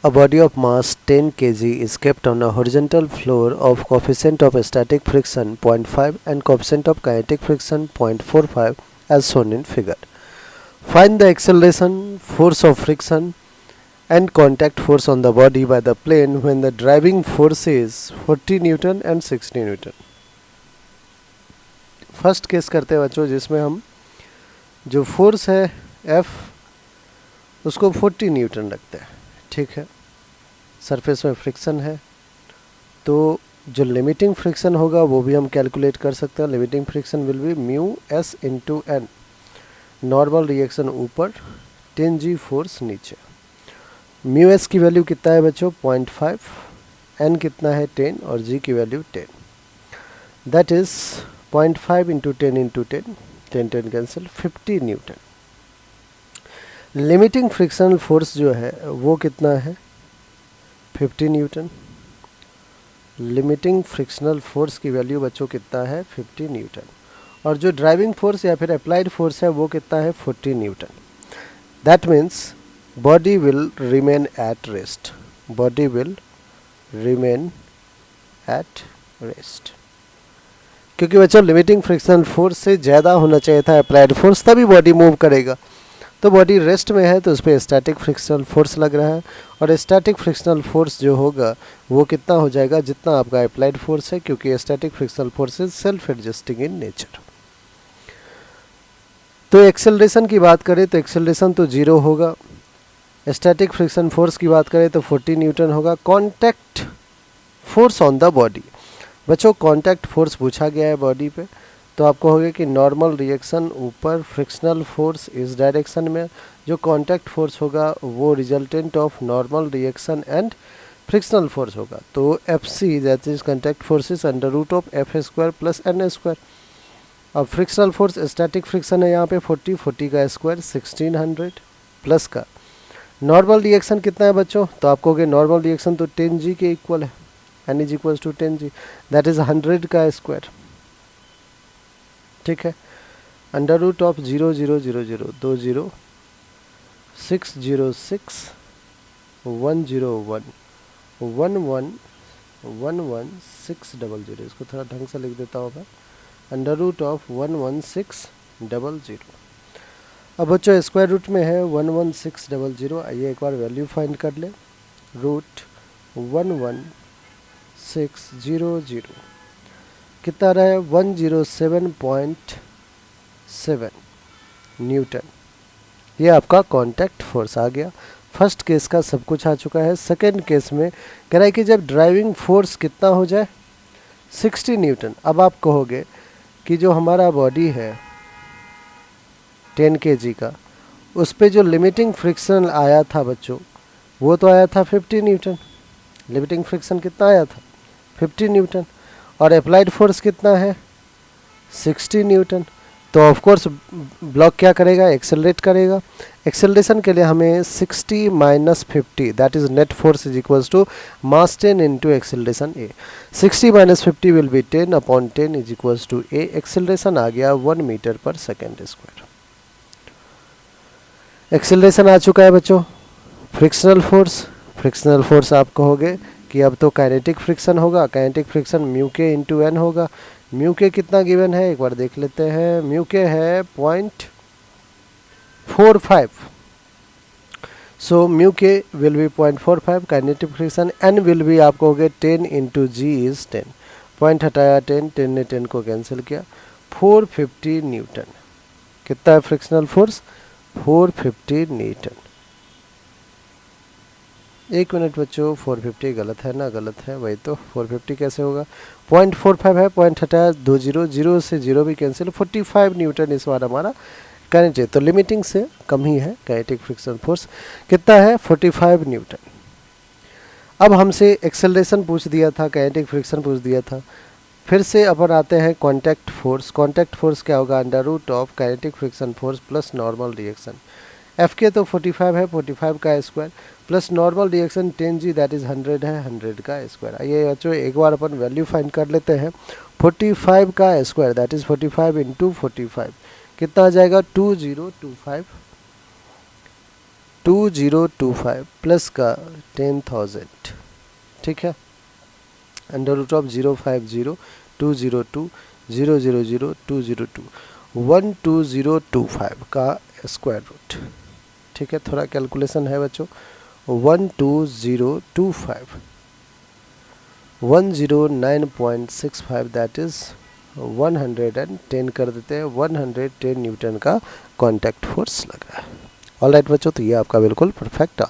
A body of mass 10 kg is kept on a horizontal floor of coefficient of static friction 0.5 and coefficient of kinetic friction 0.45 as shown in figure. Find the acceleration, force of friction and contact force on the body by the plane when the driving force is 40 Newton and 60 Newton. First case करते हैं बच्चों जिसमें हम जो force है F उसको 40 Newton रखते हैं. ठीक है, सरफेस में फ्रिक्शन है तो जो लिमिटिंग फ्रिक्शन होगा वो भी हम कैलकुलेट कर सकते हैं. Limiting friction will be mu s into N. Normal reaction ऊपर, 10G फोर्स नीचे. म्यू एस की वैल्यू कितना है बच्चों 0.5, एन कितना है 10 और जी की value 10. That is 0.5 into 10 into 10, 10 cancel, 50 Newton. Limiting frictional force जो है वो कितना है 50 न्यूटन. लिमिटिंग फ्रिक्शनल फोर्स की वैल्यू बच्चों कितना है 50 न्यूटन. और जो ड्राइविंग फोर्स या फिर अप्लाइड फोर्स है वो कितना है 40 Newton. That means body will remain at rest. Body will remain at rest. क्योंकि बच्चों लिमिटिंग फ्रिक्शनल फोर्स से ज़्यादा होना चाहिए था अप्लाइड फोर्स, तभी बॉडी मूव करेगा. तो बॉडी रेस्ट में है तो उस पर स्टैटिक फ्रिक्शनल फोर्स लग रहा है. और स्टैटिक फ्रिक्शनल फोर्स जो होगा वो कितना हो जाएगा जितना आपका अप्लाइड फोर्स है, क्योंकि static frictional force is self adjusting in nature. तो एक्सेलरेशन की बात करें तो एक्सेलरेशन तो 0 होगा. स्टैटिक फ्रिक्शन फोर्स की बात करें तो 40 न्यूटन होगा. Contact force on the body. बच्चों कॉन्टैक्ट फोर्स पूछा गया है बॉडी पे तो आपको होगा कि नॉर्मल रिएक्शन ऊपर, फ्रिक्शनल फोर्स इस डायरेक्शन में. जो कॉन्टैक्ट फोर्स होगा वो resultant of normal reaction and frictional force होगा. तो FC that is contact force is under root of F square plus N square. अब फ्रिक्शनल फोर्स स्टैटिक फ्रिक्शन है यहाँ पे 40 का स्क्वायर 1600 प्लस का. नॉर्मल रिएक्शन कितना है बच्चों तो आपको कहोगे नॉर्मल रिएक्शन तो 10G के इक्वल है. N is equals to 10G that is 100 का स्क्वायर. ठीक है, अंडर रूट ऑफ 0 0 0 0 2 0 606 101 11 11 600. इसको थोड़ा ढंग से लिख देता हूँ मैं. Under root of 11600. अब बच्चों स्क्वायर रूट में है 11600. आइए एक बार वैल्यू फाइंड कर ले. रूट 11600 कितना रहा है 107.7 न्यूटन. ये आपका कांटेक्ट फोर्स आ गया. फर्स्ट केस का सब कुछ आ चुका है. सेकंड केस में कह रहा है कि जब ड्राइविंग फोर्स कितना हो जाए 60 न्यूटन. अब आप कहोगे कि जो हमारा बॉडी है 10 kg का, उस पे जो लिमिटिंग फ्रिक्शन आया था बच्चों वो तो आया था 50 न्यूटन. लिमिटिंग फ्रिक्शन कितना आया था 50 न्यूटन. और अप्लाइड फोर्स कितना है 60 न्यूटन. तो ऑफ कोर्स ब्लॉक क्या करेगा एक्सेलरेट करेगा. एक्सेलरेशन के लिए हमें 60 minus 50 that is net force is equals to mass 10 into acceleration a. 60 minus 50 will be 10 upon 10 is equals to a. Acceleration आ गया 1 मीटर पर सेकेंड स्क्वायर. एक्सेलरेशन आ चुका है बच्चों. फ्रिक्शनल फोर्स आप कहोगे कि अब तो काइनेटिक फ्रिक्शन होगा. काइनेटिक फ्रिक्शन म्यू के इंटू एन होगा. म्यू के कितना गिवन है एक बार देख लेते हैं. म्यू के है 0.45. So mu k will be 0.45. Kinetic friction N will be आप कहोगे 10 इंटू जी इज 10. पॉइंट हटाया 10 ने 10 को कैंसिल किया. 450 न्यूटन. कितना है फ्रिक्शनल फोर्स 450 न्यूटन. एक मिनट बच्चों 450 गलत है ना. गलत है वही तो. 450 कैसे होगा 0.45 है. पॉइंट हटाया 2 0 से 0 भी कैंसिल. 45 न्यूटन इस बार हमारा काइनेटिक. तो लिमिटिंग से कम ही है काइनेटिक फ्रिक्शन फोर्स. कितना है 45 न्यूटन. अब हमसे एक्सेलरेशन पूछ दिया था, काइनेटिक फ्रिक्शन पूछ दिया था. फिर से अपन आते हैं कॉन्टैक्ट फोर्स. कॉन्टैक्ट फोर्स क्या होगा under root of kinetic friction force plus normal reaction. F k तो 45 है 45 का square plus normal reaction 10G that is 100 है 100 का स्क्वायर. आइए बच्चों एक बार अपन वैल्यू फाइंड कर लेते हैं. 45 का स्क्वायर दैट इज 45 इंटू 45 कितना आ जाएगा 2025 2025 प्लस का 10,000, ठीक है, अंडर रूट ऑफ 050 202 000 202 12025 का स्क्वायर रूट, ठीक है। थोड़ा कैलकुलेशन है बच्चों, 12025 109.65 दैट इज 110 कर देते हैं, 110 न्यूटन का कॉन्टैक्ट फोर्स लगा है। ऑलराइट बच्चों, तो ये आपका बिल्कुल परफेक्ट